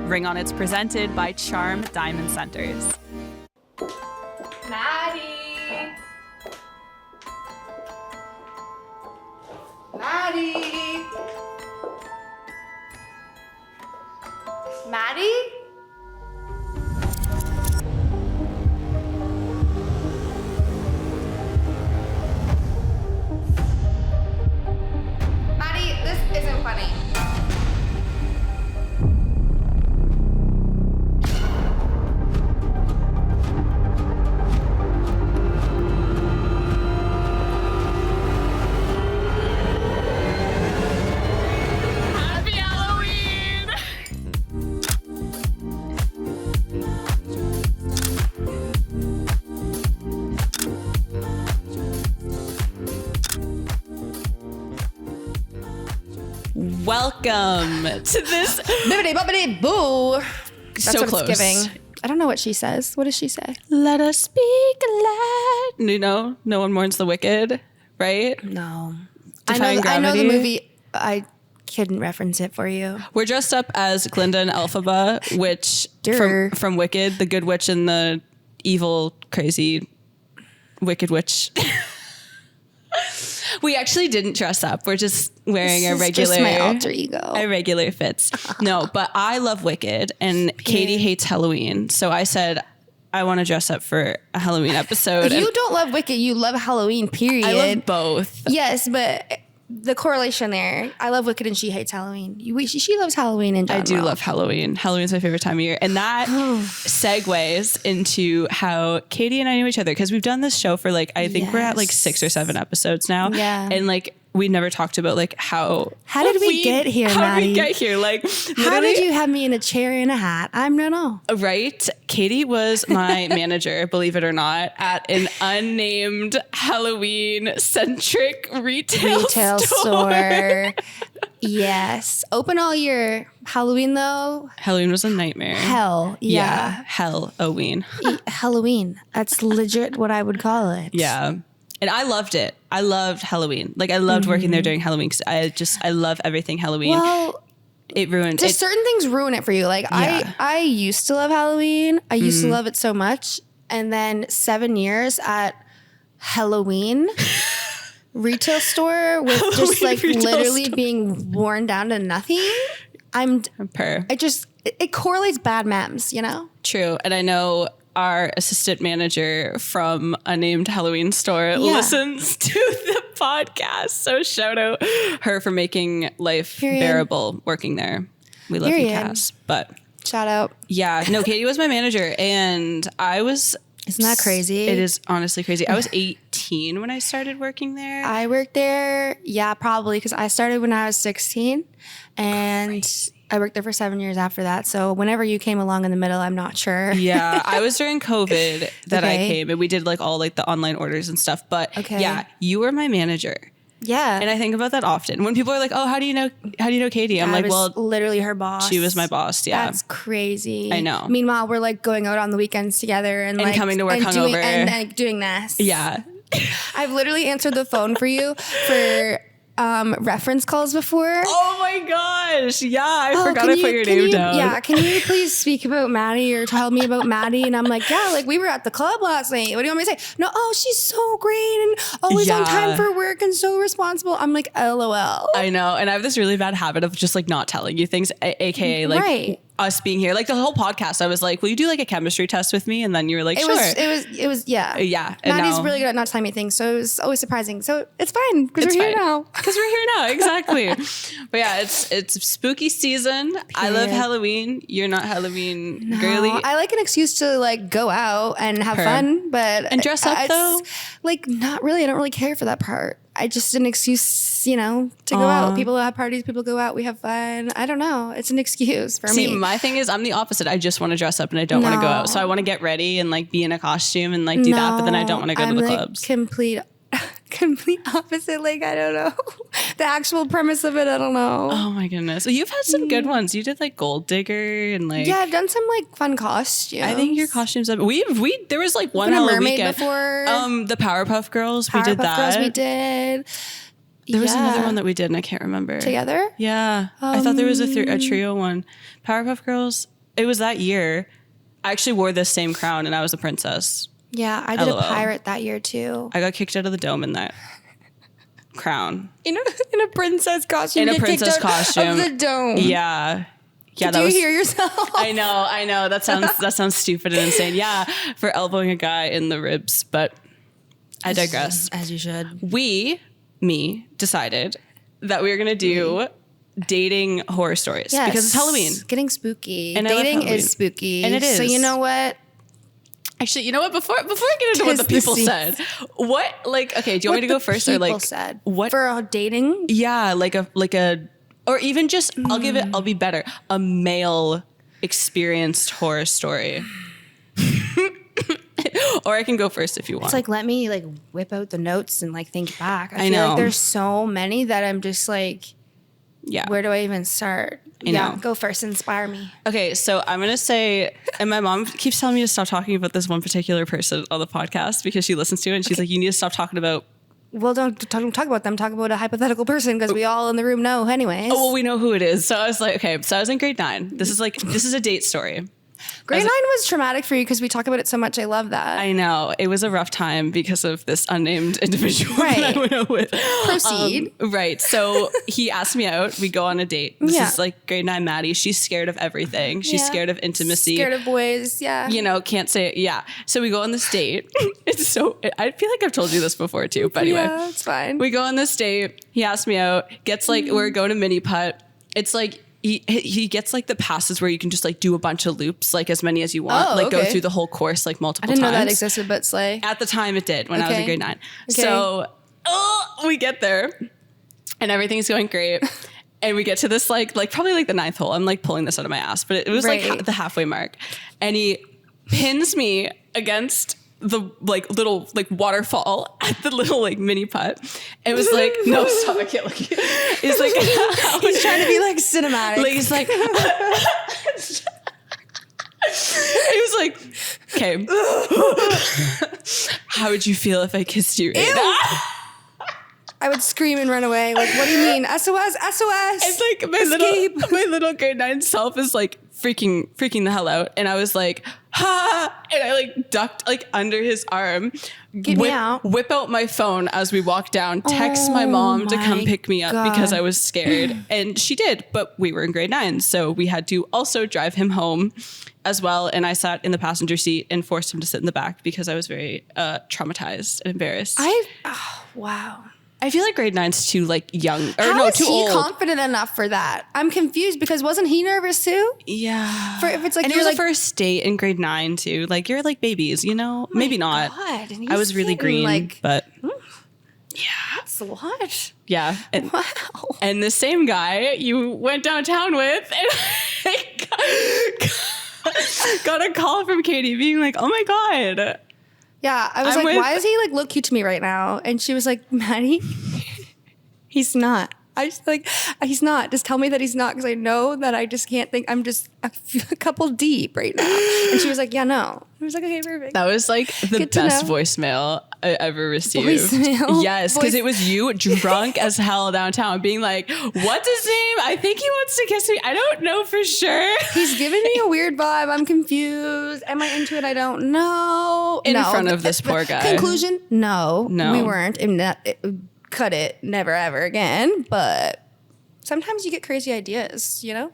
Ring On It's presented by Charm Diamond Centers. Maddie! Maddie! Maddie? Maddie, this isn't funny. Happy Halloween! Welcome to this. Bibbidi bobbidi boo. That's So what close. it's giving. I don't know what she says. What does she say? Let us speak loud. You know, no one mourns the wicked, right? No. Defying I know the Gravity. movie. I couldn't reference it for you. We're dressed up as Glinda and Elphaba, which Durr. from Wicked, the good witch and the evil, crazy, wicked witch. We actually didn't dress up. We're just wearing This a is regular, just my alter ego. a regular fits. No, but I love Wicked, and Katie hates Halloween. So I said, I want to dress up for a Halloween episode. You and don't love Wicked. You love Halloween, period. I love both. Yes, but the correlation there. I love Wicked and she hates Halloween. She loves Halloween in general. I do love Halloween. Halloween's my favorite time of year. And that segues into how Katie and I knew each other, because we've done this show for like, I think we're at like 6 or 7 episodes now. Yeah. And like, we never talked about like how did we get here, How did we Maddie? get here? Like, How did you have me in a chair and a hat? I don't know. Right? Katie was my manager, believe it or not, at an unnamed Halloween-centric retail store. Yes. Open all year. Halloween though, Halloween was a nightmare. hell. Yeah. Halloween. Halloween. That's legit what I would call it. Yeah. And I loved it. I loved Halloween. Like I loved working there during Halloween, because I love everything Halloween. Well, It ruined just it. certain things ruin it for you. Like Yeah. I used to love Halloween. I used to love it so much. And then 7 years at Halloween retail store with just like retail literally store. being worn down to nothing. It correlates bad memes, you know? True. And I know our assistant manager from a named Halloween store listens to the podcast. So shout out her for making life bearable working there. We love you, Cass. But Shout out. yeah, no, Katie was my manager, and I was. Isn't that crazy? It is honestly crazy. I was 18 when I started working there. I worked there, probably, because I started when I was 16, and I worked there for 7 years after that. So whenever you came along in the middle, I'm not sure. Yeah, I was during COVID that I Okay. came, and we did like all like the online orders and stuff. But Okay. yeah, you were my manager. Yeah. And I think about that often. When people are like, "Oh, how do you know Katie?" I'm I like, was "Well, literally her boss. she was my boss." Yeah. That's crazy. I know. Meanwhile, we're like going out on the weekends together and like coming to work and hungover. and like doing this. Yeah. I've literally answered the phone for you for reference calls before. Oh my gosh. Yeah, I forgot can I put your name down. Yeah, can you please speak about Maddie or tell me about Maddie? And I'm like, yeah, like we were at the club last night. What do you want me to say? No, she's so great and always on Yeah. time for work and so responsible. I'm like, LOL. I know. And I have this really bad habit of just like not telling you things, aka like Right. us being here. Like the whole podcast, I was like, will you do like a chemistry test with me? And then you were like, It sure. was, yeah. Yeah, and Maddie's now- really good at not telling me things, so it was always surprising. So it's fine because we're here now. Because we're here now. Exactly. But yeah, it's spooky season. I love Period. Halloween. You're not Halloween girly. I like an excuse to like go out and have fun, but And dress up, it's, though? Like not really. I don't really care for that part. I just an excuse, you know, to go out. People have parties. People go out. We have fun. I don't know. It's an excuse for See, me. my thing is I'm the opposite. I just want to dress up and I don't want to go out. So I want to get ready and like be in a costume and like do that, but then I don't want to go I'm to the like clubs. complete opposite. Like, I don't know. The actual premise of it, I don't know. Oh my goodness. Well, you've had some good ones. You did like Gold Digger and like Yeah, I've done some like fun costumes. I think your costumes up. We there was like one been a Halloween mermaid weekend. before. The Powerpuff Girls. We did Powerpuff that. Girls we did. There was another one that we did and I can't remember. Together? Yeah. I thought there was a trio one. Powerpuff Girls. It was that year. I actually wore this same crown and I was a princess. Yeah, I did a pirate that year too. I got kicked out of the dome in that crown. In a princess costume. In a princess costume. Of the dome. Yeah. Yeah, Did you hear yourself? I know. That sounds stupid and insane. Yeah, for elbowing a guy in the ribs, but I digress. As you should. Me decided that we were going to do dating horror stories because it's Halloween. Getting spooky. And dating is spooky. And it is. So you know what? Actually, you know what? Before I get into what the people said, what okay, do you want me to go first or like said what for dating? Yeah, like a or even just I'll be better. A male experienced horror story. Or I can go first if you want. It's like, let me like whip out the notes and like think back. I feel know. like there's so many that I'm just like, yeah. Where do I even start? I know. Go first. Inspire me. Okay, so I'm going to say, and my mom keeps telling me to stop talking about this one particular person on the podcast because she listens to it and she's like, you need to stop talking about. Well, don't talk about them. Talk about a hypothetical person because we all in the room know anyways. Oh, well, we know who it is. So I was like, okay, so I was in grade 9. This is a date story. Grade 9 was traumatic for you because we talk about it so much. I love that. I know. It was a rough time because of this unnamed individual that I went out with. Proceed. Right. So he asked me out. We go on a date. This is like grade 9 Maddie. She's scared of everything. She's scared of intimacy. Scared of boys. Yeah. Can't say it. Yeah. So we go on this date. I feel like I've told you this before too. But anyway. Yeah, it's fine. We go on this date. He asked me out. Gets like, we're going to mini putt. It's like, he gets like the passes where you can just like do a bunch of loops, like as many as you want, go through the whole course like multiple times. I didn't know that existed, but slay. At the time it did when I was in grade 9. Okay. So we get there and everything's going great. And we get to this like probably like the 9th hole. I'm like pulling this out of my ass, but it was like the halfway mark. And he pins me against the like little like waterfall at the little like mini putt. It was like, no, stop, I can't look at you. It's like he's trying to be like cinematic. Like he's like he was like, okay. How would you feel if I kissed you right now? I would scream and run away. Like, what do you mean? SOS, SOS. It's like my little grade 9 self is like freaking the hell out. And I was like, ha! And I like ducked like under his arm. Get me out. Whip out my phone as we walk down, text my mom to come pick me up because I was scared. And she did, but we were in grade 9. So we had to also drive him home as well. And I sat in the passenger seat and forced him to sit in the back because I was very traumatized and embarrassed. Wow. I feel like grade 9's too like young too old. Confident enough for that? I'm confused because wasn't he nervous too? Yeah. If it's like, and it was a first date in grade 9 too. Like you're like babies, maybe not. God. And I was really green, but yeah, that's a lot. Yeah. And, wow. And the same guy you went downtown with, and I got a call from Katie being like, "Oh my God." Yeah, I was like, why does he like look cute to me right now? And she was like, Maddie, he's not. I just like, he's not. Just tell me that he's not because I know that I just can't think. I'm just a couple deep right now. And she was like, yeah, no. I was like, okay, perfect. That was like the best voicemail I ever received. Voicemail? Yes, because it was you drunk as hell downtown being like, what's his name? I think he wants to kiss me. I don't know for sure. He's giving me a weird vibe. I'm confused. Am I into it? I don't know. In front of this poor guy. Conclusion, no. We weren't. Cut it. Never, ever again. But sometimes you get crazy ideas, Yeah,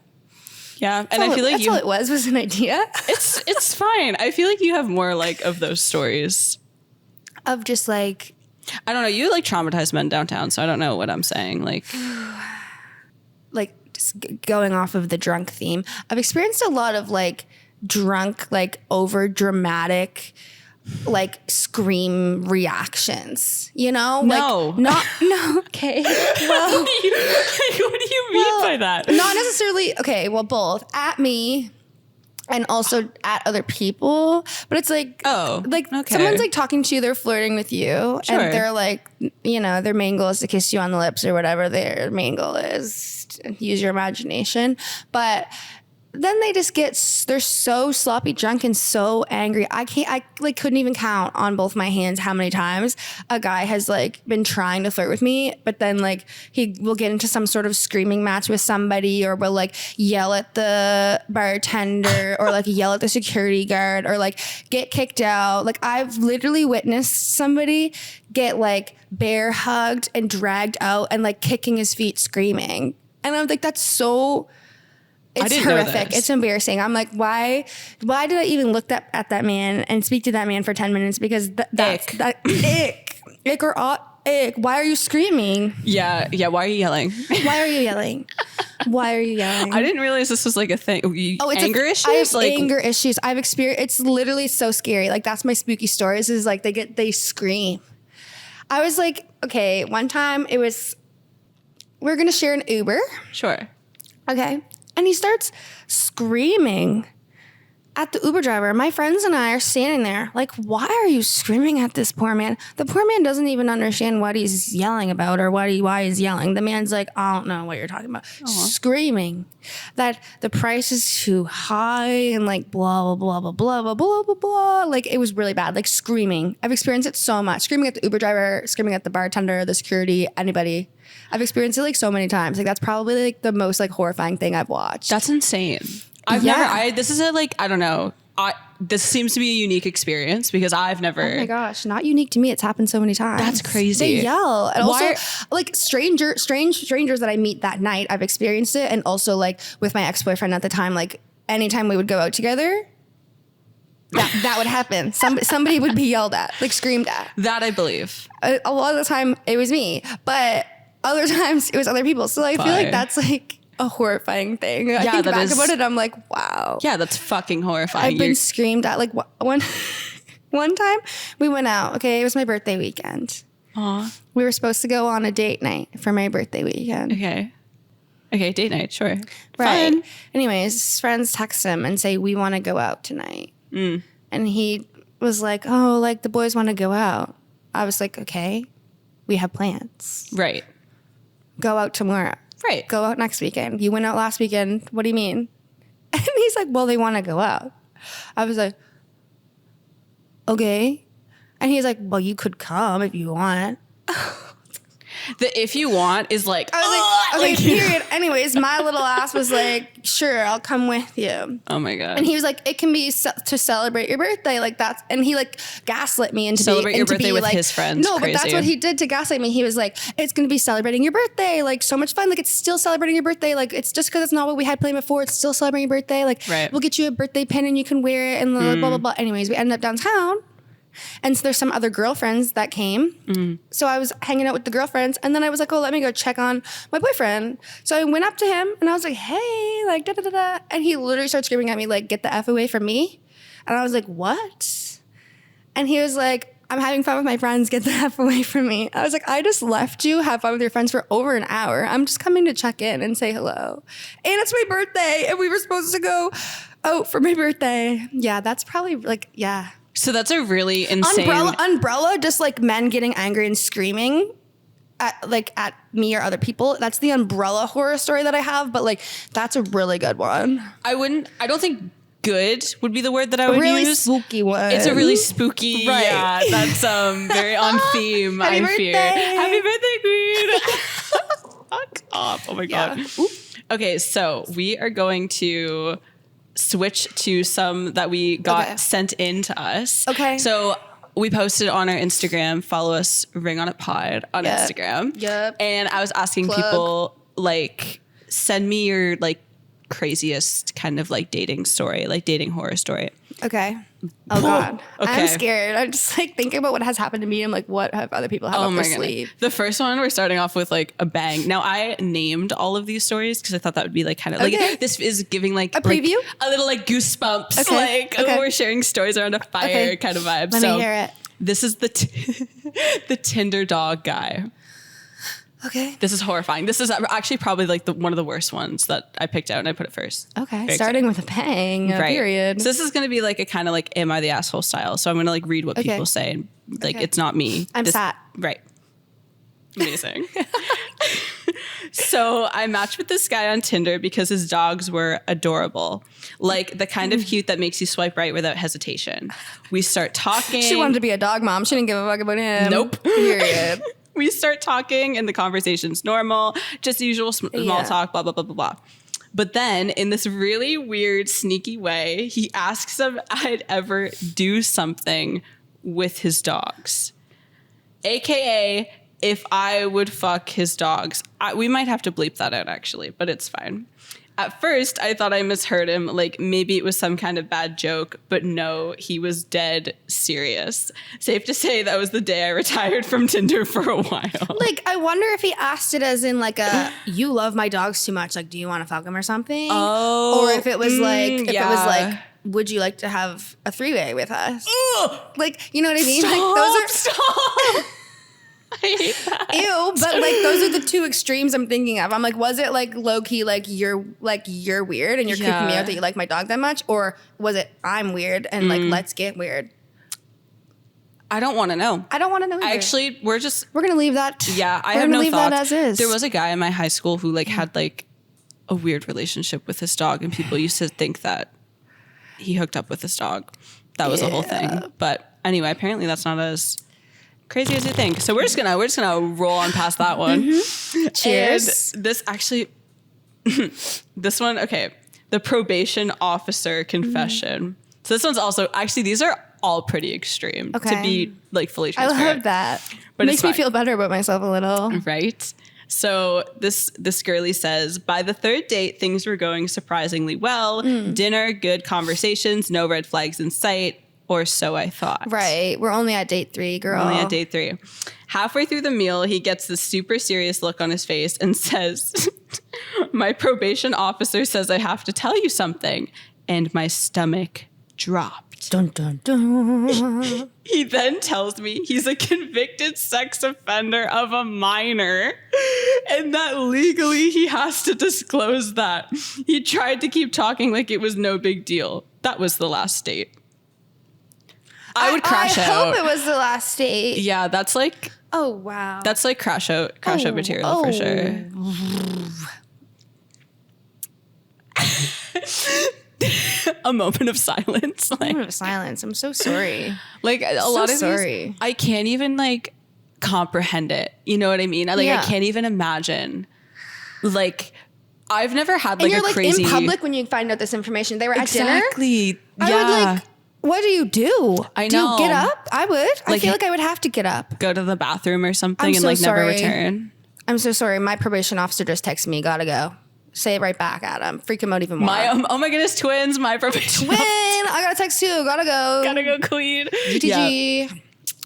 and I feel like that's all it was an idea. It's fine. I feel like you have more like of those stories of just like, I don't know. You like traumatized men downtown, so I don't know what I'm saying. Like just going off of the drunk theme, I've experienced a lot of like drunk, like over dramatic, like scream reactions, No. Okay. Well, what do you mean by that? Not necessarily. Okay. Well, both at me and also at other people. But it's like, someone's like talking to you, they're flirting with you, and they're like, their main goal is to kiss you on the lips or whatever their main goal is. Use your imagination. But then they just they're so sloppy drunk and so angry. I like couldn't even count on both my hands how many times a guy has like been trying to flirt with me, but then like he will get into some sort of screaming match with somebody, or will like yell at the bartender or like yell at the security guard, or like get kicked out. Like I've literally witnessed somebody get like bear hugged and dragged out and like kicking his feet screaming. And I'm like, that's so... It's horrific. It's embarrassing. I'm like, why did I even look at that man and speak to that man for 10 minutes? Because that's ick or ick. Why are you screaming? Yeah. Why are you yelling? Why are you yelling? Why are you yelling? I didn't realize this was like a thing. It's anger issues? I have like, anger issues. I've experienced, it's literally so scary. Like that's my spooky stories, is like they scream. I was like, okay, one time we're going to share an Uber. Sure. Okay. And he starts screaming at the Uber driver. My friends and I are standing there like, why are you screaming at this poor man? The poor man doesn't even understand what he's yelling about or why he's yelling. The man's like, I don't know what you're talking about. Screaming that the price is too high and like blah, blah, blah, blah, blah, blah, blah, blah. Like it was really bad. Like screaming. I've experienced it so much. Screaming at the Uber driver, screaming at the bartender, the security, anybody. I've experienced it like so many times. Like that's probably like the most like horrifying thing I've watched. That's insane. This is I don't know. This seems to be a unique experience because I've never. Oh my gosh, not unique to me. It's happened so many times. That's crazy. They yell. And also like strange strangers that I meet that night, I've experienced it. And also like with my ex-boyfriend at the time, like anytime we would go out together, that would happen. Somebody would be yelled at, like screamed at. That I believe. A lot of the time it was me, but other times it was other people. So I feel like that's like a horrifying thing. I think back about it, I'm like, wow. Yeah, that's fucking horrifying. I've been screamed at. Like one time we went out. Okay, it was my birthday weekend. Aw. We were supposed to go on a date night for my birthday weekend. Okay, date night, sure. Right. Fun. Anyways, his friends text him and say, we want to go out tonight. And he was like, oh, like the boys want to go out. I was like, okay, we have plans. Right. Go out tomorrow. Right. Go out next weekend. You went out last weekend. What do you mean? And he's like, well, they want to go out. I was like, okay. And he's like, well, you could come if you want. The if you want is like, I was like, period. Anyways, my little ass was like, sure, I'll come with you. Oh my God. And he was like, it can be to celebrate your birthday. Like that's, and he like gaslit me into celebrate your birthday with like, his friends. No, Crazy. but that's what he did to gaslight me. He was like, it's going to be celebrating your birthday. Like so much fun. Like it's still celebrating your birthday. Like it's just because it's not what we had planned before. It's still celebrating your birthday. Like we'll get you a birthday pin and you can wear it and blah, blah, blah. Anyways, we ended up downtown. And so there's some other girlfriends that came. So I was hanging out with the girlfriends. And then I was like, oh, let me go check on my boyfriend. So I went up to him and I was like, hey, like da da da da. And he literally started screaming at me, like, get the F away from me. And I was like, what? And he was like, I'm having fun with my friends. Get the F away from me. I was like, I just left you, have fun with your friends for over an hour. I'm just coming to check in and say hello. And it's my birthday. And we were supposed to go out for my birthday. Yeah, that's probably like, yeah. So that's a really insane... Umbrella, just like men getting angry and screaming at me or other people. That's the umbrella horror story that I have, but like that's a really good one. I don't think good would be the word that I would use. A really spooky one. It's a really spooky, right. Yeah, that's very on theme, Happy I birthday. fear. Happy birthday, queen! Fuck off. Oh my God. Yeah. Okay, so we are going to switch to some that we got sent in to us. Okay. So we posted on our Instagram, follow us, Ring on It Pod on Instagram. Yep. And I was asking people, like, send me your, like, craziest kind of, like, dating story, like, dating horror story. Okay. Oh God. Okay. I'm scared. I'm just like thinking about what has happened to me. I'm like, what have other people had up their sleeve? The first one, we're starting off with like a bang. Now I named all of these stories because I thought that would be like kind of like, this is giving like a preview, like, a little like goosebumps, like we're sharing stories around a fire kind of vibe. Let me hear it. This is the Tinder dog guy. Okay. This is horrifying. This is actually probably like one of the worst ones that I picked out and I put it first. Okay. Starting with a bang, period. So this is going to be like a kind of like, am I the asshole style? So I'm going to like read what people say. Like, it's not me. I'm sat. Right. Amazing. So I matched with this guy on Tinder because his dogs were adorable. Like the kind of cute that makes you swipe right without hesitation. We start talking. She wanted to be a dog mom. She didn't give a fuck about him. Nope. Period. We start talking and the conversation's normal, just usual small talk, blah, blah, blah, blah, blah. But then in this really weird, sneaky way, he asks if I'd ever do something with his dogs. AKA, if I would fuck his dogs. We might have to bleep that out, actually, but it's fine. At first, I thought I misheard him, like maybe it was some kind of bad joke, but no, he was dead serious. Safe to say that was the day I retired from Tinder for a while. Like, I wonder if he asked it as in like a, you love my dogs too much, like, do you want to fuck them or something? Oh. Or if it was like, it was like, would you like to have a three-way with us? Ugh. Like, you know what I mean? Stop, Like, those are stop. I hate that. Ew, but like those are the two extremes I'm thinking of. I'm like, was it like low key, like you're weird and you're creeping me out that you like my dog that much, or was it I'm weird and like let's get weird? I don't want to know. I don't want to know either. Actually, we're gonna leave that. Yeah, I we're have gonna no leave thoughts. that as is. There was a guy in my high school who like had like a weird relationship with his dog, and people used to think that he hooked up with his dog. That was the whole thing. But anyway, apparently that's not as crazy as you think. So we're just gonna roll on past that one. Mm-hmm. Cheers. And this actually, this one, okay. The probation officer confession. So this one's also actually these are all pretty extreme to be like fully transparent. I love that. But it makes me feel better about myself a little. Right. So this girlie says, by the third date, things were going surprisingly well. Dinner, good conversations, no red flags in sight. Or so I thought. Right. We're only at date 3, girl. Only at date 3. Halfway through the meal, he gets this super serious look on his face and says, my probation officer says I have to tell you something. And my stomach dropped. Dun, dun, dun. He then tells me he's a convicted sex offender of a minor and that legally he has to disclose that. He tried to keep talking like it was no big deal. That was the last date. I would crash out. I hope it was the last date. Yeah, that's like... Oh, wow. That's like crash out material for sure. A moment of silence. Like, moment of silence. I'm so sorry. Like a lot of these, I can't even like comprehend it. You know what I mean? I can't even imagine. Like, I've never had like and you're a crazy... in public when you find out this information. They were at dinner. Exactly. I would like... What do you do? I know. Do you get up? I would. Like, I feel like I would have to get up. Go to the bathroom or something and like never return. I'm so sorry. My probation officer just texted me. Gotta go. Say it right back at him. Freak him out even more. Oh my goodness, twins. My probation officer. I got a text too. Gotta go. Gotta go, queen. GTG. Yeah.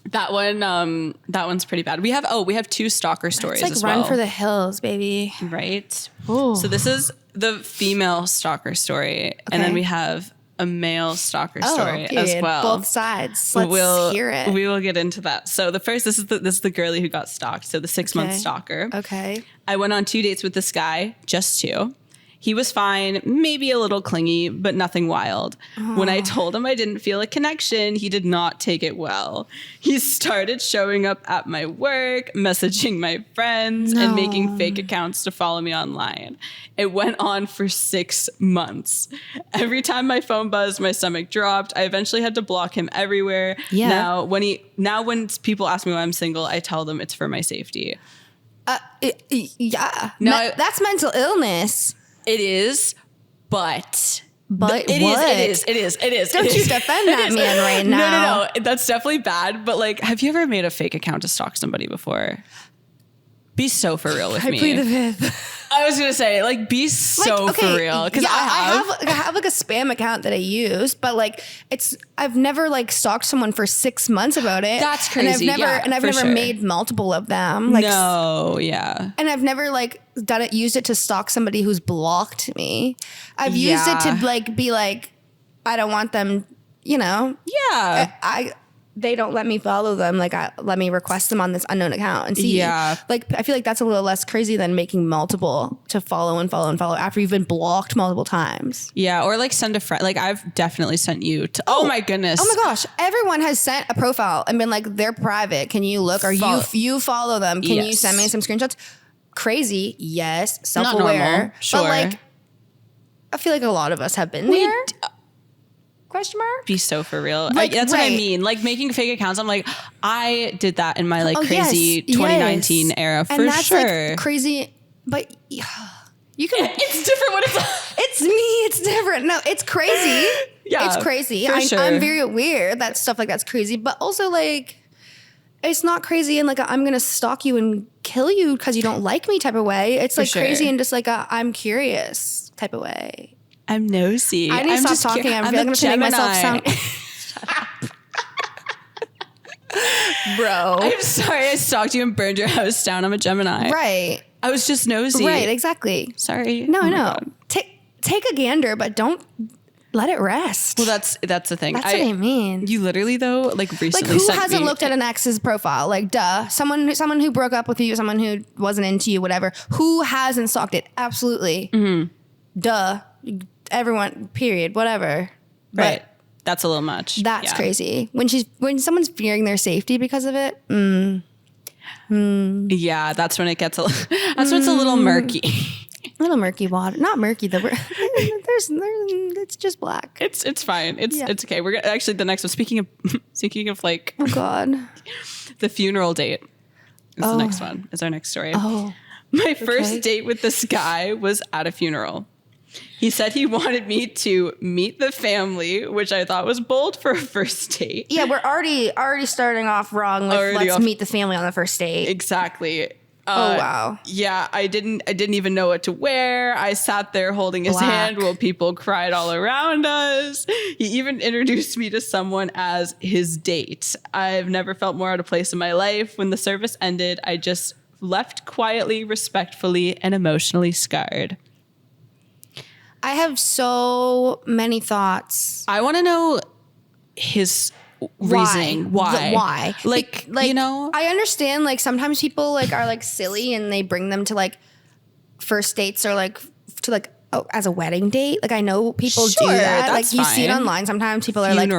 That one's pretty bad. We have 2 stalker stories as well. Run for the hills, baby. Right. Ooh. So this is the female stalker story. Okay. And then we have a male stalker story as well. Both sides. Let's hear it. We will get into that. So the first, this is the girlie who got stalked. So the 6-month stalker. Okay. I went on 2 dates with this guy, just 2. He was fine, maybe a little clingy, but nothing wild. When I told him I didn't feel a connection, he did not take it well. He started showing up at my work, messaging my friends, and making fake accounts to follow me online. It went on for 6 months. Every time my phone buzzed, my stomach dropped. I eventually had to block him everywhere. Yeah. Now when people ask me why I'm single, I tell them it's for my safety. Yeah. No, that's mental illness. It is, but it is. Don't you defend that man right now. No. That's definitely bad. But like, have you ever made a fake account to stalk somebody before? Be so for real with me. I plead the fifth. I was gonna say, like, be so for real. Because I have like a spam account that I use, but like I've never like stalked someone for 6 months about it. That's crazy. And I've never made multiple of them. Like, no, yeah. And I've never like used it to stalk somebody who's blocked me. I've used it to like be like, I don't want them, you know. Yeah. They don't let me follow them. Like, let me request them on this unknown account and see. Yeah. Like, I feel like that's a little less crazy than making multiple to follow and follow and follow after you've been blocked multiple times. Yeah. Or like send a friend. Like, I've definitely sent you to, oh my goodness. Oh my gosh. Everyone has sent a profile and been like, they're private. Can you look? Or you follow them. Can you send me some screenshots? crazy, yes. Self-aware, sure. but like, I feel like a lot of us have been there. Question mark? Be so for real. Like, that's what I mean. Like making fake accounts. I'm like, I did that in my like crazy 2019 era for that's sure. Like crazy, but you can. It's different when it's. It's me. It's different. No, it's crazy. Yeah, it's crazy. Sure. I'm very aware that stuff like that's crazy, but also like, it's not crazy in like a, I'm gonna stalk you and kill you because you don't like me type of way. It's like crazy in just like a I'm curious type of way. I'm nosy. I need to stop talking. I'm going to make myself sound. Bro. I'm sorry I stalked you and burned your house down. I'm a Gemini. Right. I was just nosy. Right, exactly. Sorry. No, no. Take a gander, but don't let it rest. Well, that's the thing. That's what I mean. You literally though, like recently, like who hasn't looked at an ex's profile? Like, duh. Someone who broke up with you, someone who wasn't into you, whatever. Who hasn't stalked it? Absolutely. Mm-hmm. Duh. Everyone. Period. Whatever. Right. But that's a little much. That's crazy. When someone's fearing their safety because of it. Yeah, that's when it gets that's when it's a little murky. A little murky water. Not murky though. It's just black. It's fine. It's okay. We're actually the next one. Speaking of like, oh God, the funeral date is the next one. Is our next story. Oh, my first date with this guy was at a funeral. He said he wanted me to meet the family, which I thought was bold for a first date. Yeah, we're already starting off wrong with let's meet the family on the first date. Exactly. Oh wow. Yeah, I didn't even know what to wear. I sat there holding his hand while people cried all around us. He even introduced me to someone as his date. I've never felt more out of place in my life. When the service ended, I just left quietly, respectfully, and emotionally scarred. I have so many thoughts. I want to know his reasoning. Why? Like, you know, I understand like sometimes people like are like silly and they bring them to like first dates or like to like as a wedding date. Like I know people do that. Like you see it online. Sometimes people are like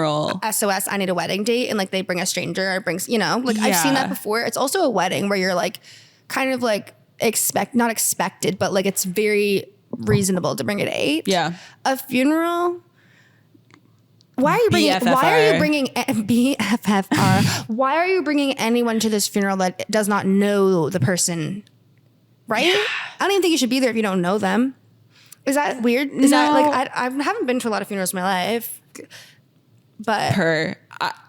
SOS, I need a wedding date, and like they bring a stranger or brings, you know, like I've seen that before. It's also a wedding where you're like kind of like not expected, but like it's very reasonable to bring a date. Yeah. A funeral. Why are you bringing BFFR? Why are you bringing anyone to this funeral that does not know the person? Right? Yeah. I don't even think you should be there if you don't know them. Is that weird? Is that like I haven't been to a lot of funerals in my life, but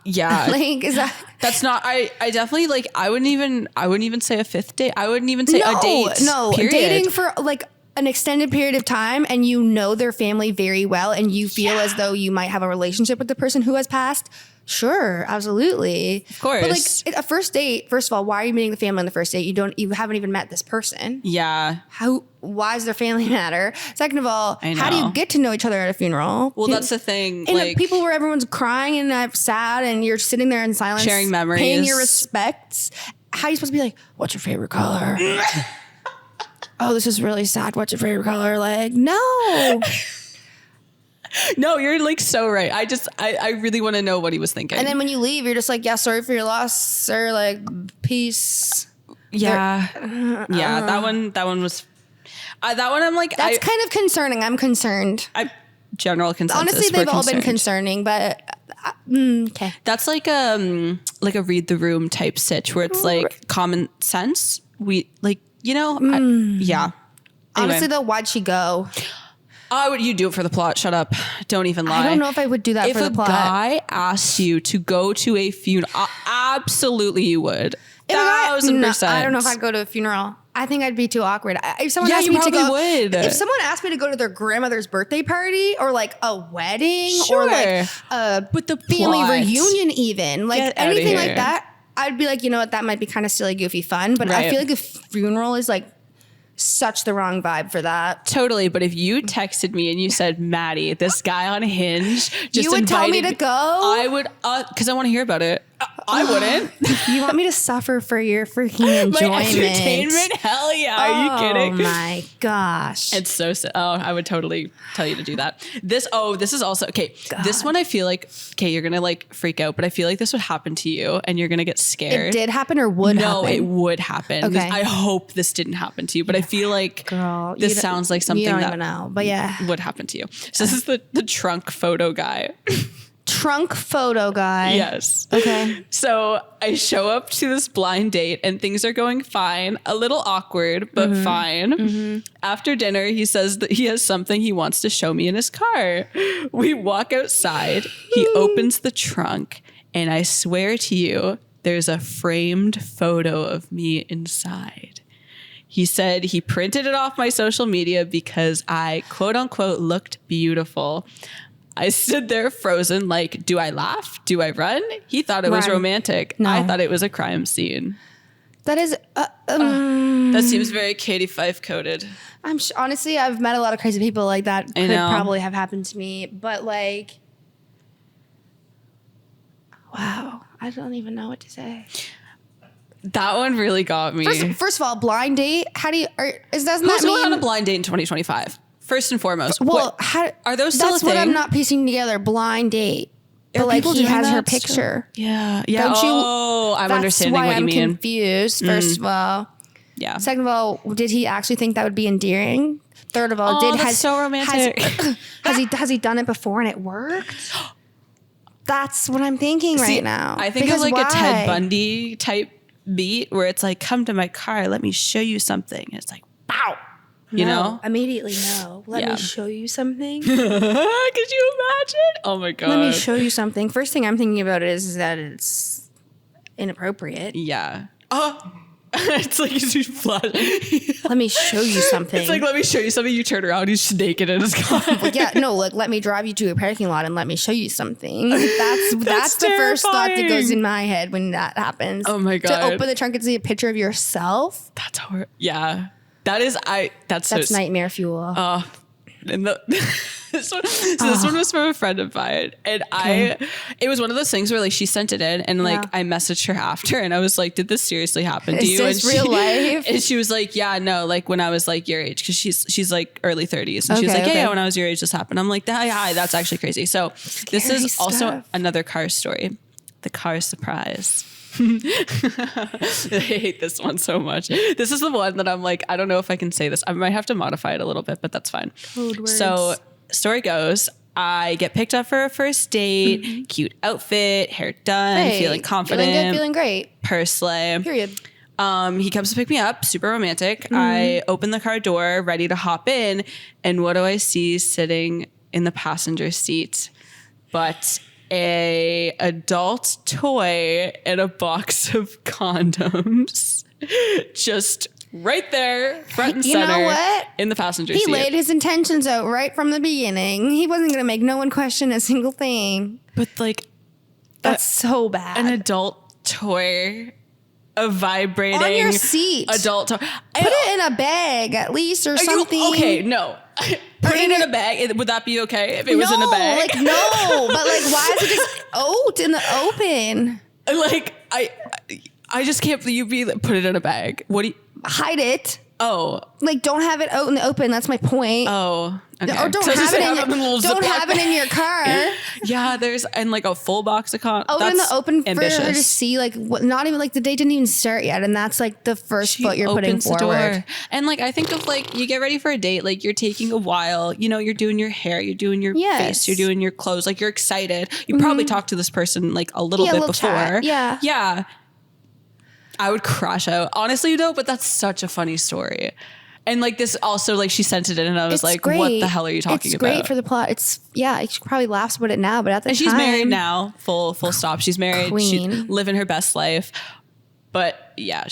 yeah. Like is that? That's not. I definitely like. I wouldn't even say a fifth date. I wouldn't even say a date. No, period. Dating for like an extended period of time and you know their family very well and you feel as though you might have a relationship with the person who has passed. Sure, absolutely. Of course. But like a first date, first of all, why are you meeting the family on the first date? You haven't even met this person. Yeah. Why does their family matter? Second of all, how do you get to know each other at a funeral? Well, that's the thing. And like people where everyone's crying and sad and you're sitting there in silence, sharing memories, paying your respects. How are you supposed to be like, what's your favorite color? Oh, this is really sad. What's your favorite color? Like, no. No, you're like so right. I really want to know what he was thinking. And then when you leave, you're just like, yeah, sorry for your loss, or like, peace. Yeah. That one was, that one I'm like. That's kind of concerning. I'm concerned. General consensus. Honestly, they've all been concerning, but okay. That's like a read the room type sitch where it's like common sense. We like, you know, yeah. Anyway. Honestly, though, why'd she go? You do it for the plot. Shut up. Don't even lie. I don't know if I would do that for the plot. If a guy asked you to go to a funeral, absolutely you would. 1000%. I don't know if I'd go to a funeral. I think I'd be too awkward. If someone asked me to go, if someone asked me to go to their grandmother's birthday party or like a wedding or like with the family reunion, even like anything like that, I'd be like, you know what, that might be kind of silly, goofy, fun. But I feel like a funeral is like such the wrong vibe for that. Totally. But if you texted me and you said, Maddie, this guy on Hinge just you would tell me to go? I would, because I want to hear about it. I wouldn't. You want me to suffer for your freaking enjoyment? My entertainment? Hell yeah. Are you kidding? Oh my gosh. It's so sad. Oh, I would totally tell you to do that. This is also, okay. God. This one I feel like, okay, you're going to like freak out, but I feel like this would happen to you and you're going to get scared. It did happen or would happen? No, it would happen. Okay. I hope this didn't happen to you, but I feel like this sounds like something that even know, but yeah, would happen to you. So this is the trunk photo guy. Trunk photo guy. Yes. Okay. So I show up to this blind date and things are going fine. A little awkward, but fine. Mm-hmm. After dinner, he says that he has something he wants to show me in his car. We walk outside. He opens the trunk and I swear to you, there's a framed photo of me inside. He said he printed it off my social media because I, quote unquote, looked beautiful. I stood there frozen like, do I laugh? Do I run? He thought it was romantic. No. I thought it was a crime scene. That is... that seems very Katie Fife coded. Honestly, I've met a lot of crazy people like that. Could probably have happened to me. But like... Wow. I don't even know what to say. That one really got me. First of all, blind date. How do you? Who's going on a blind date in 2025? First and foremost. Well, are those still that's a thing? What I'm not piecing together. Blind date. But like he has her picture. Yeah. Yeah. I'm understanding what you mean. That's why I'm confused. First of all. Yeah. Second of all, did he actually think that would be endearing? Third of all, that's so romantic. Has he done it before and it worked? That's what I'm thinking right now. I think it's like a Ted Bundy type beat where it's like, come to my car, let me show you something. And it's like, pow. You know? Immediately no. Let me show you something. Could you imagine? Oh my God. Let me show you something. First thing I'm thinking about is that it's inappropriate. Yeah. Oh. It's like you flash. Let me show you something. It's like, let me show you something. You turn around, he's naked in his car. Let me drive you to a parking lot and let me show you something. That's the first thought that goes in my head when that happens. Oh my God. To open the trunk and see a picture of yourself. That's horrible. Yeah. That's nightmare fuel. And this one was from a friend of mine, and it was one of those things where like she sent it in, and like I messaged her after, and I was like, "Did this seriously happen to you?" Is this real life? And she was like, "Yeah, no, like when I was like your age," because she's like early 30s, and she was like, "Yeah, when I was your age, this happened." I'm like, "Yeah, that's actually crazy." So this is stuff. Also another car story, the car surprise. I hate this one so much. This is the one that I'm like, I don't know if I can say this. I might have to modify it a little bit, but that's fine. Code words. So story goes, I get picked up for a first date, cute outfit, hair done, feeling confident. Feeling good, feeling great. Purse slay. Period. He comes to pick me up, super romantic. I open the car door, ready to hop in. And what do I see sitting in the passenger seat but a adult toy and a box of condoms just right there, front and center. You know what? In the passenger seat. He laid his intentions out right from the beginning. He wasn't going to make no one question a single thing. But like, that's so bad. An adult toy, a vibrating on your seat, adult toy. Put it in a bag at least or something. Okay, no. Put it in a bag. Would that be okay if it was in a bag? Like no. But like, why is it just out in the open? Like I just can't believe you put it in a bag. What do you hide it? Oh, like don't have it out in the open. That's my point. Oh, okay. Or don't have it in your car. Yeah, and like a full box of condoms. Out in the open ambitious. For her to see, like not even like the date didn't even start yet, and that's like the first foot you're putting forward. Door. And like I think of like you get ready for a date, like you're taking a while. You know, you're doing your hair, you're doing your face, you're doing your clothes. Like you're excited. You probably talked to this person like a little bit before. Chat. Yeah. I would crash out. Honestly, though, but that's such a funny story. And like this also, like she sent it in and I was like, great. What the hell are you talking about? It's great for the plot. She probably laughs about it now, but at the time. And she's married now, full stop. She's married. Queen. She's living her best life. But yeah,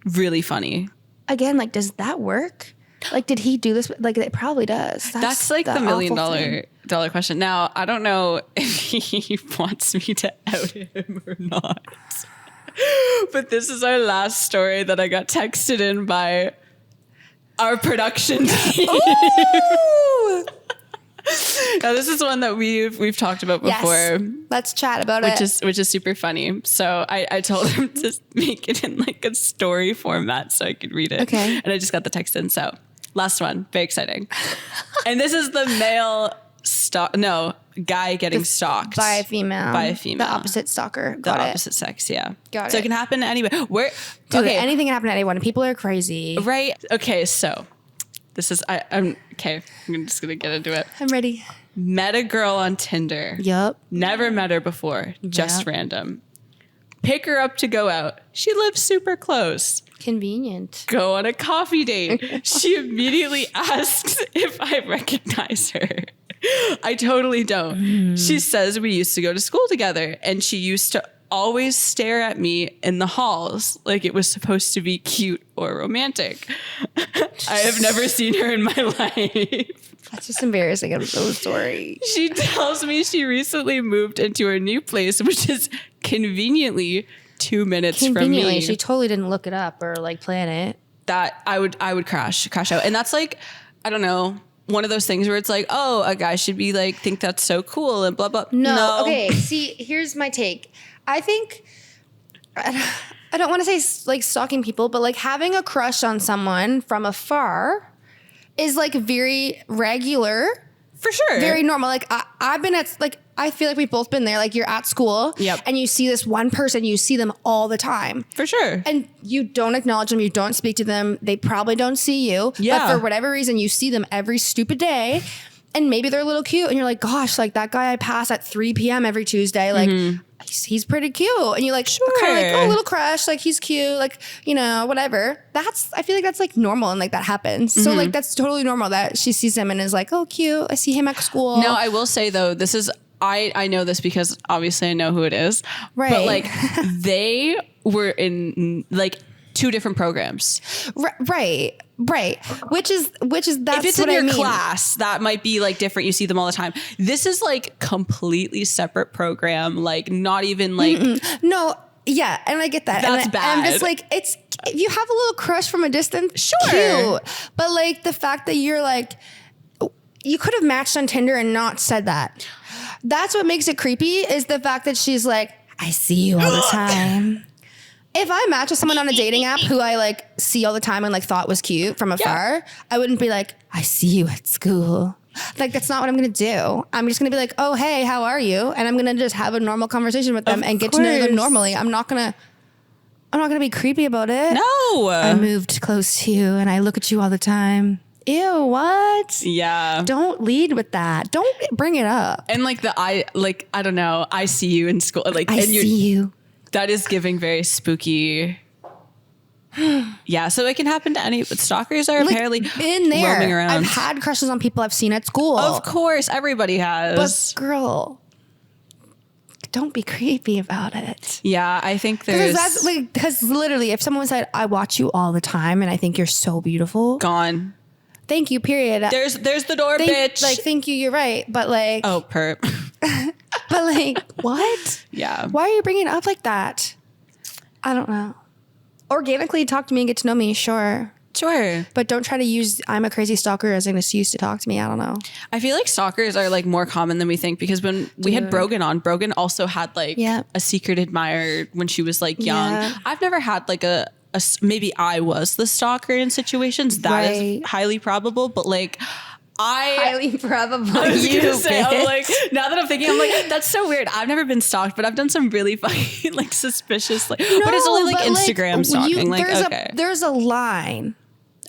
really funny. Again, like, does that work? Like, did he do this? Like, it probably does. That's like the $1 million question. Now, I don't know if he wants me to out him or not. But this is our last story that I got texted in by our production team. Now, this is one that we've talked about before. Yes. Let's chat about it. Which is super funny. So I told him to make it in like a story format so I could read it. Okay. And I just got the text in. So last one, very exciting. And this is the guy getting stalked by a female. The opposite stalker. The opposite sex, yeah. Got it. So it can happen to anybody. Anything can happen to anyone. People are crazy. Right. Okay, so this is I'm just gonna get into it. I'm ready. Met a girl on Tinder. Yup. Never met her before. Just random. Pick her up to go out. She lives super close. Convenient. Go on a coffee date. She immediately asks if I recognize her. I totally don't. She says we used to go to school together and she used to always stare at me in the halls like it was supposed to be cute or romantic. I have never seen her in my life. That's just embarrassing. I'm so sorry. She tells me she recently moved into her new place, which is conveniently 2 minutes from me. She totally didn't look it up or like plan it. That I would crash out. And that's like, I don't know, one of those things where it's like, oh, a guy should be like, think that's so cool and blah, blah. No. Okay. See, here's my take. I think, I don't want to say like stalking people, but like having a crush on someone from afar is like very regular. For sure. Very normal. Like I've been at like, I feel like we've both been there. Like you're at school and you see this one person, you see them all the time. For sure. And you don't acknowledge them. You don't speak to them. They probably don't see you. Yeah. But for whatever reason, you see them every stupid day. And maybe they're a little cute. And you're like, gosh, like that guy I pass at 3 p.m. every Tuesday. Like he's pretty cute. And you're like, kind of like, oh, a little crush. Like he's cute. Like, you know, whatever. I feel like that's like normal. And like that happens. So like, that's totally normal that she sees him and is like, oh, cute. I see him at school. No, I will say though, this is, I know this because obviously I know who it is. Right. But like they were in like 2 different programs. Right. Which is that's if it's what in your I mean. class, that might be like different. You see them all the time. This is like completely separate program. Like not even like No, yeah, and I get that. That's bad. I'm just like, it's if you have a little crush from a distance, sure, cute. But like the fact that you're like, you could have matched on Tinder and not said that. That's what makes it creepy. Is the fact that she's like, I see you all the time. If I match with someone on a dating app who I like see all the time and like thought was cute from afar, I wouldn't be like, I see you at school. Like, that's not what I'm going to do. I'm just going to be like, oh, hey, how are you? And I'm going to just have a normal conversation with them and get to know them normally. I'm not going to be creepy about it. No. I moved close to you and I look at you all the time. Ew, what? Yeah. Don't lead with that. Don't bring it up. And like I don't know. I see you in school. Like I see you. That is giving very spooky. Yeah, so it can happen to any. But stalkers are apparently in there. Roaming around. I've had crushes on people I've seen at school. Of course, everybody has. But girl, don't be creepy about it. Yeah, I think there's because literally, if someone said, "I watch you all the time and I think you're so beautiful," gone. Thank you. Period. There's the door, bitch. Like, thank you. You're right. But like, oh, perp. But like, what? Yeah. Why are you bringing it up like that? I don't know. Organically talk to me and get to know me, sure. But don't try to use I'm a crazy stalker as an excuse to talk to me. I don't know. I feel like stalkers are like more common than we think because when we had Brogan on, Brogan also had like a secret admirer when she was like young. Yeah. I've never had like a maybe I was the stalker in situations. That is highly probable, but like highly probable. I was gonna say, I'm like, now that I'm thinking, I'm like, that's so weird. I've never been stalked, but I've done some really funny, like suspicious, like, no, but it's only like Instagram stalking. There's a line.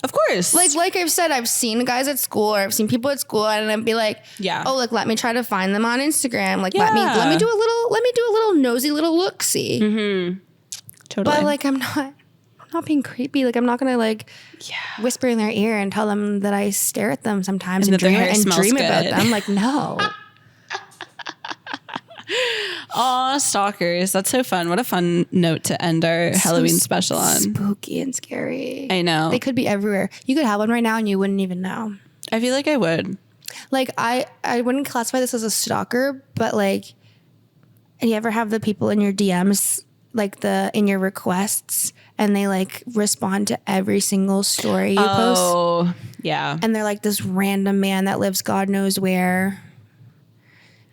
Of course. Like I've said, I've seen guys at school or I've seen people at school and I'd be like, oh, like, let me try to find them on Instagram. Like, let me do a little nosy little look-see. Mm-hmm. Totally. But like, I'm not being creepy. Like, I'm not gonna like whisper in their ear and tell them that I stare at them sometimes and dream about them. Like, no. Aw, stalkers. That's so fun. What a fun note to end our Halloween special on. Spooky and scary. I know. They could be everywhere. You could have one right now and you wouldn't even know. I feel like I would. Like, I wouldn't classify this as a stalker, but like, you ever have the people in your DMs, like in your requests, and they like respond to every single story you post? Oh, Yeah. And they're like this random man that lives God knows where.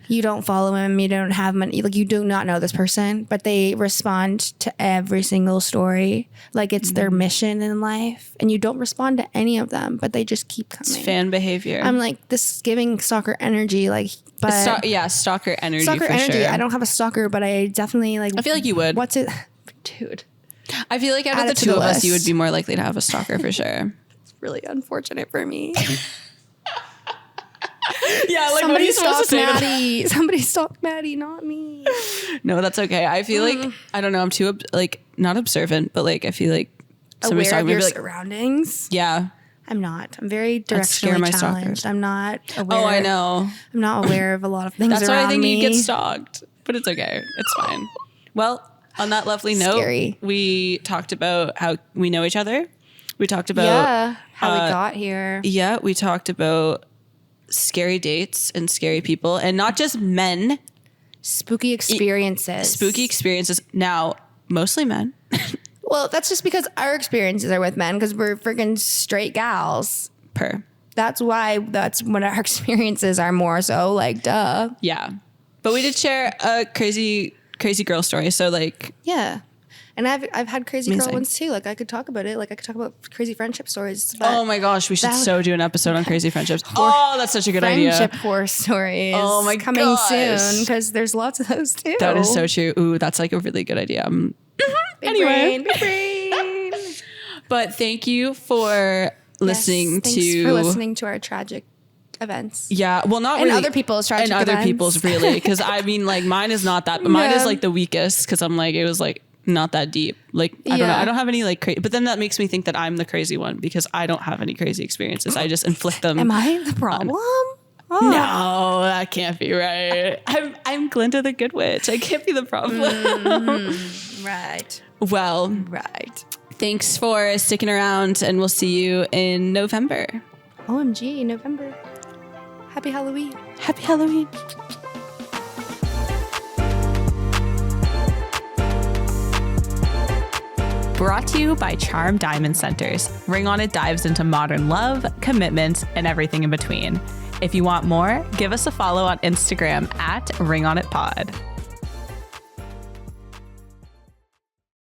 You don't follow him. You don't have money. Like, you do not know this person, but they respond to every single story. Like it's their mission in life. And you don't respond to any of them, but they just keep coming. It's fan behavior. I'm like, this is giving stalker energy. Like, but stalker energy. Stalker for energy. Sure. I don't have a stalker, but I definitely like. I feel like you would. What's it? Dude. I feel like out of the two of us, you would be more likely to have a stalker for sure. It's really unfortunate for me. Yeah, like somebody what are you supposed to say? Maddie. Somebody stalked Maddie, not me. No, that's okay. I feel like I don't know. I'm too like not observant, but like I feel like somebody's aware of your surroundings. Yeah, I'm not. I'm very directionally challenged. I'm not aware. Oh, I know. I'm not aware of a lot of things. That's around why I think me. you get stalked, but it's okay. It's fine. Well, on that lovely note, we talked about how we know each other. We talked about how we got here. Yeah, we talked about scary dates and scary people, and not just men. Spooky experiences. Now, mostly men. Well, that's just because our experiences are with men, because we're freaking straight gals. That's when our experiences are more so like, duh. Yeah. But we did share a crazy girl story. So like, yeah. And I've had crazy girl ones too. Like I could talk about it. Like I could talk about crazy friendship stories. Oh my gosh, we should so do an episode on crazy friendships. Oh, that's such a good idea. Friendship horror stories. Oh my coming soon, because there's lots of those too. That is so true. Ooh, that's like a really good idea. Big brain. But thank you for listening to our tragic events. Yeah, well, not and really. Other people's tragic events. And other people's really, because I mean, like mine is not that, but mine is like the weakest, because I'm like, it was like not that deep. Like I don't know. I don't have any like crazy, but then that makes me think that I'm the crazy one, because I don't have any crazy experiences. I just inflict them. Am I the problem? No, that can't be right. I'm Glinda the Good Witch. I can't be the problem. Right. Well, right. Thanks for sticking around, and we'll see you in November. OMG, November. Happy Halloween. Happy Halloween. Brought to you by Charm Diamond Centers. Ring On It dives into modern love, commitment, and everything in between. If you want more, give us a follow on Instagram at Ring On It Pod.